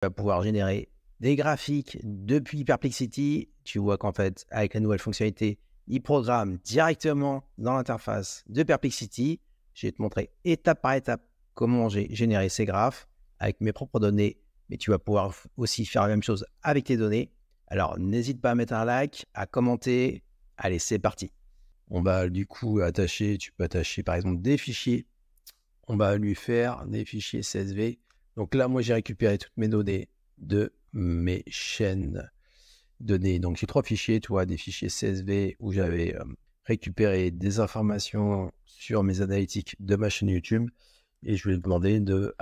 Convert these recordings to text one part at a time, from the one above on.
vas pouvoir générer des graphiques depuis Perplexity. Tu vois qu'en fait, avec la nouvelle fonctionnalité, il programme directement dans l'interface de Perplexity. Je vais te montrer étape par étape comment j'ai généré ces graphes avec mes propres données, mais tu vas pouvoir aussi faire la même chose avec tes données. Alors, n'hésite pas à mettre un like, à commenter. Allez, c'est parti. On va du coup attacher, tu peux attacher par exemple des fichiers. On va lui faire des fichiers CSV. Donc là, moi, j'ai récupéré toutes mes données de mes chaînes données. Donc, j'ai 3 fichiers, tu vois, des fichiers CSV où j'avais récupéré des informations sur mes analytiques de ma chaîne YouTube. Et je vais lui demander de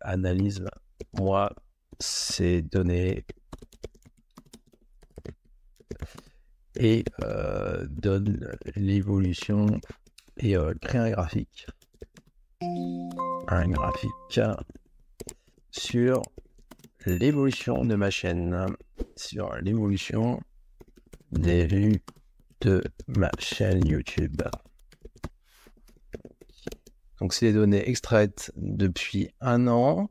analyse-moi ces données et donne l'évolution et crée un graphique. Un graphique sur l'évolution de ma chaîne, sur l'évolution des vues de ma chaîne YouTube. Donc, c'est des données extraites depuis 1 an.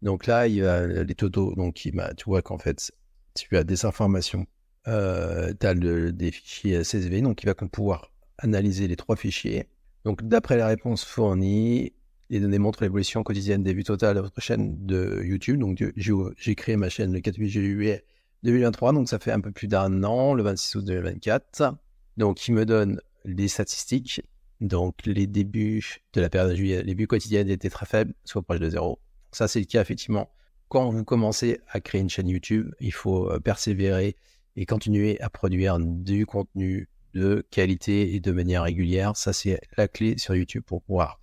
Donc là, il y a les totaux. Donc, tu vois qu'en fait, tu as des informations. Tu as des fichiers CSV. Donc, il va pouvoir analyser les 3 fichiers. Donc, d'après les réponses fournies, les données montrent l'évolution quotidienne des vues totales de votre chaîne de YouTube. Donc, j'ai créé ma chaîne le 4 juillet 2023. Donc, ça fait un peu plus d'1 an, le 26 août 2024. Donc, il me donne les statistiques. Donc, les débuts de la période de juillet, les vues quotidiennes étaient très faibles, soit proche de 0. Ça, c'est le cas, effectivement. Quand vous commencez à créer une chaîne YouTube, il faut persévérer et continuer à produire du contenu de qualité et de manière régulière. Ça, c'est la clé sur YouTube pour pouvoir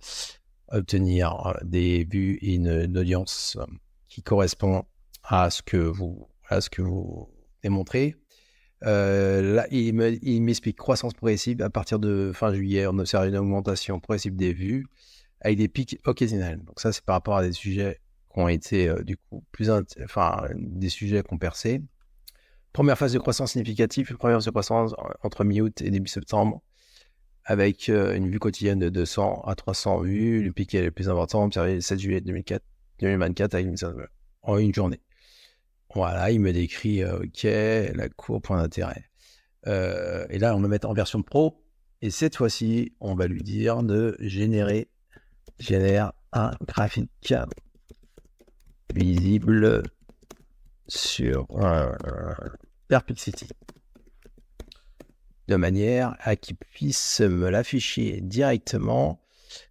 obtenir des vues et une audience qui correspond à ce que vous démontrez. Là, il m'explique croissance progressive. À partir de fin juillet, on observe une augmentation progressive des vues avec des pics occasionnels. Donc ça, c'est par rapport à des sujets qui ont été du coup des sujets qui ont percé. Première phase de croissance significative, première phase de croissance entre mi-août et début septembre, avec une vue quotidienne de 200 à 300 vues. Le pic est le plus important, observé le 7 juillet 2024 avec en une journée. Voilà, il me décrit OK, la courbe, point d'intérêt. Et là, on va mettre en version pro. Et cette fois-ci, on va lui dire de génère un graphique visible sur Perplexity, de manière à qu'il puisse me l'afficher directement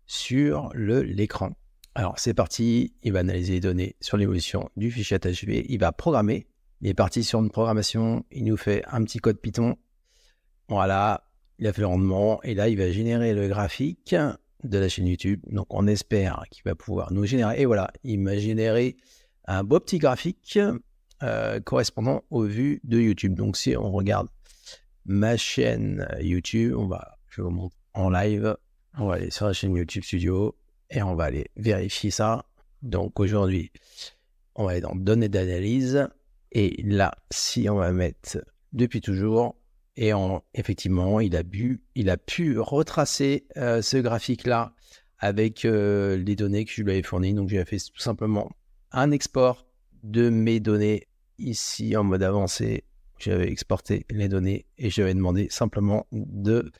sur l'écran. Alors, c'est parti, il va analyser les données sur l'évolution du fichier HV, il va programmer, il est parti sur une programmation, il nous fait un petit code Python, voilà, il a fait le rendement, et là, il va générer le graphique de la chaîne YouTube, donc on espère qu'il va pouvoir nous générer, et voilà, il m'a généré un beau petit graphique correspondant aux vues de YouTube. Donc, si on regarde ma chaîne YouTube, je vous montre en live, on va aller sur la chaîne YouTube Studio, et on va aller vérifier ça. Donc aujourd'hui, on va aller dans données d'analyse. Et là, si on va mettre depuis toujours, et effectivement, il a pu retracer ce graphique-là avec les données que je lui avais fournies. Donc j'ai fait tout simplement un export de mes données ici en mode avancé. J'avais exporté les données et je lui avais demandé simplement de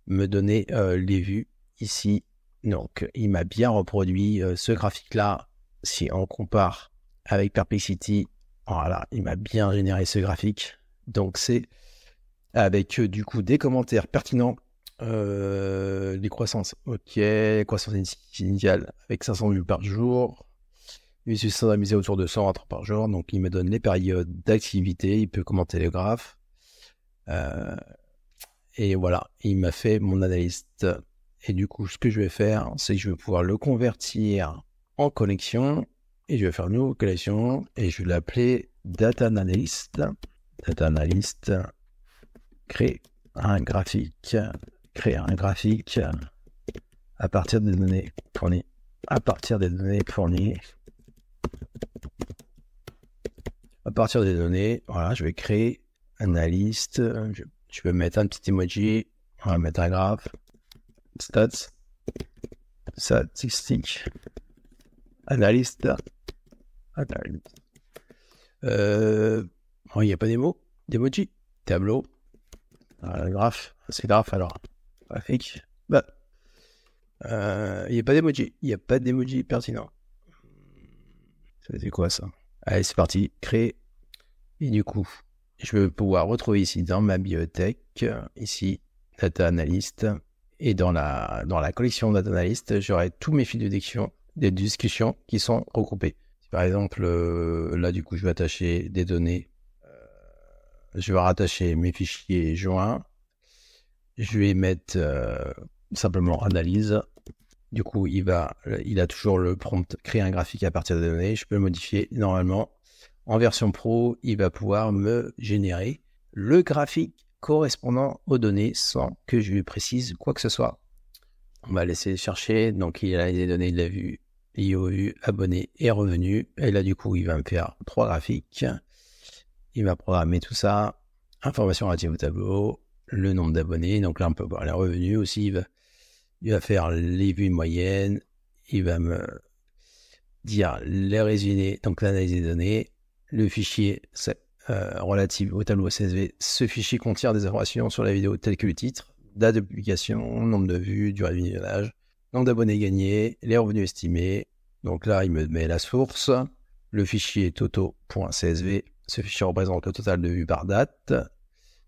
me donner les vues ici. Donc, il m'a bien reproduit ce graphique-là. Si on compare avec Perplexity, voilà, il m'a bien généré ce graphique. Donc, c'est avec du coup des commentaires pertinents. Les croissances, ok. Croissance initiale avec 500 vues par jour. Il suis standardisé autour de 100 entrées par jour. Donc, il me donne les périodes d'activité. Il peut commenter le graphe. Et voilà, il m'a fait mon analyste. Et du coup, ce que je vais faire, c'est que je vais pouvoir le convertir en collection. Et je vais faire une nouvelle collection. Et je vais l'appeler Data Analyst. Data Analyst. Créer un graphique à partir des données fournies. À partir des données, voilà, je vais créer analyste. Je vais mettre un petit emoji. On va mettre un graphe. Statistique, analyste, Bon, il n'y a pas d'emoji. Tableau. Graphe. C'est graphe alors. Graphique. Bah. Il n'y a pas d'emoji. Il n'y a pas d'emoji pertinent. C'est quoi ça? Allez, c'est parti. Créer. Et du coup, je vais pouvoir retrouver ici dans ma bibliothèque, ici, Data Analyst. Et dans la collection Data Analyst, j'aurai tous mes fils de discussion qui sont regroupés. Par exemple, là, du coup, je vais attacher des données. Je vais rattacher mes fichiers joints. Je vais mettre simplement analyse. Du coup, il a toujours le prompt créer un graphique à partir des données. Je peux le modifier normalement. En version pro, il va pouvoir me générer le graphique correspondant aux données sans que je lui précise quoi que ce soit. On va laisser chercher. Donc, il a les données de la vue, IOU, abonnés et revenus. Et là, du coup, il va me faire 3 graphiques. Il va programmer tout ça. Informations relatives au tableau, le nombre d'abonnés. Donc là, on peut voir les revenus aussi. Il va faire les vues moyennes. Il va me dire les résumés, donc l'analyse des données. Le fichier relatif au tableau CSV. Ce fichier contient des informations sur la vidéo telles que le titre, date de publication, nombre de vues, durée de visionnage, nombre d'abonnés gagnés, les revenus estimés. Donc là, il me met la source. Le fichier toto.csv. Ce fichier représente le total de vues par date.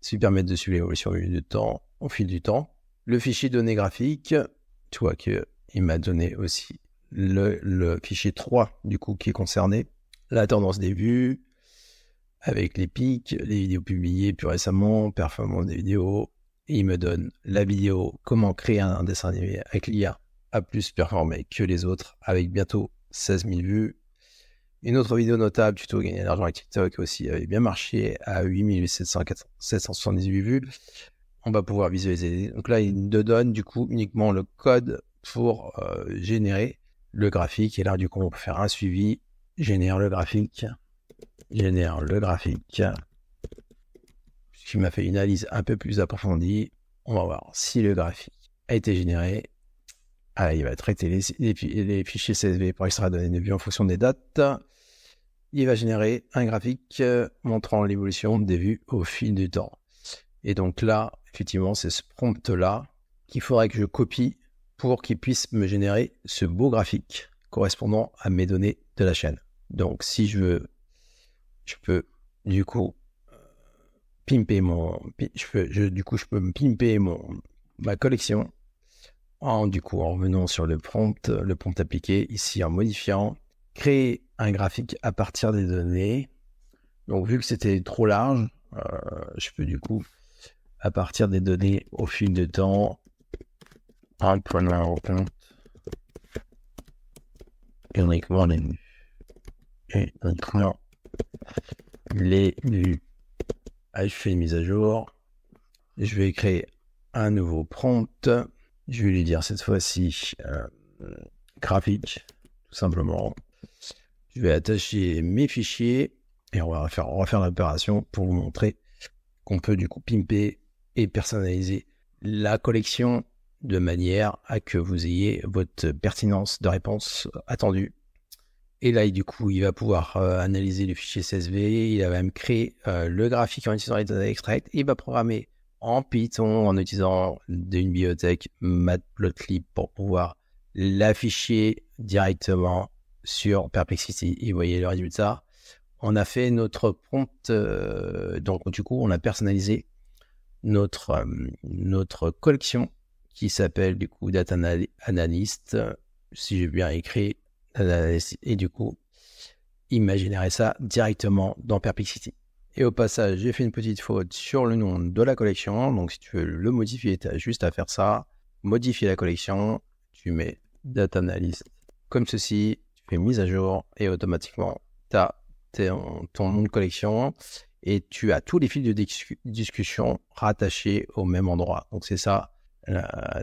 Ce qui permet de suivre l'évolution du temps au fil du temps. Le fichier données graphiques, tu vois qu'il m'a donné aussi le fichier 3 du coup qui est concerné. La tendance des vues, avec les pics, les vidéos publiées plus récemment, performance des vidéos. Et il me donne la vidéo, comment créer un dessin animé avec l'IA a plus performé que les autres, avec bientôt 16 000 vues. Une autre vidéo notable, tuto gagner de l'argent avec TikTok aussi, avait bien marché à 8 778 vues. On va pouvoir visualiser. Donc là, il me donne du coup uniquement le code pour générer le graphique. Et là, du coup, on peut faire un suivi. Génère le graphique. Qui m'a fait une analyse un peu plus approfondie. On va voir si le graphique a été généré. Ah, il va traiter les fichiers CSV pour extraire des données de vue en fonction des dates. Il va générer un graphique montrant l'évolution des vues au fil du temps. Et donc là, effectivement, c'est ce prompt-là qu'il faudrait que je copie pour qu'il puisse me générer ce beau graphique correspondant à mes données de la chaîne. Donc, si je veux, je peux du coup pimper je peux me pimper ma collection en revenant sur le prompt appliqué ici en modifiant, créer un graphique à partir des données. Donc, vu que c'était trop large, je peux du coup à partir des données au fil du temps, en prenant en compte uniquement les vues et incluant les vues. Je fais une mise à jour. Je vais créer un nouveau prompt. Je vais lui dire cette fois-ci graphique, tout simplement. Je vais attacher mes fichiers et on va faire l'opération pour vous montrer qu'on peut du coup pimper et personnaliser la collection de manière à que vous ayez votre pertinence de réponse attendue. Et là, du coup, il va pouvoir analyser le fichier CSV, il va même créer le graphique en utilisant les données extraites, et il va programmer en Python en utilisant une bibliothèque Matplotlib pour pouvoir l'afficher directement sur Perplexity. Et vous voyez le résultat. On a fait notre prompt, donc du coup, on a personnalisé notre collection qui s'appelle du coup Data Analyst, si j'ai bien écrit, et du coup, il m'a généré ça directement dans Perplexity. Et au passage, j'ai fait une petite faute sur le nom de la collection, donc si tu veux le modifier, tu as juste à faire ça, modifier la collection, tu mets Data Analyst comme ceci, tu fais mise à jour, et automatiquement, tu as ton nom de collection, et tu as tous les fils de discussion rattachés au même endroit. Donc c'est ça,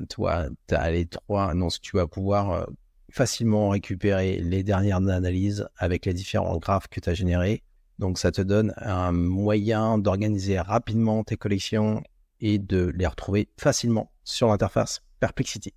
toi, tu as les 3 annonces, tu vas pouvoir facilement récupérer les dernières analyses avec les différents graphes que tu as générés. Donc ça te donne un moyen d'organiser rapidement tes collections et de les retrouver facilement sur l'interface Perplexity.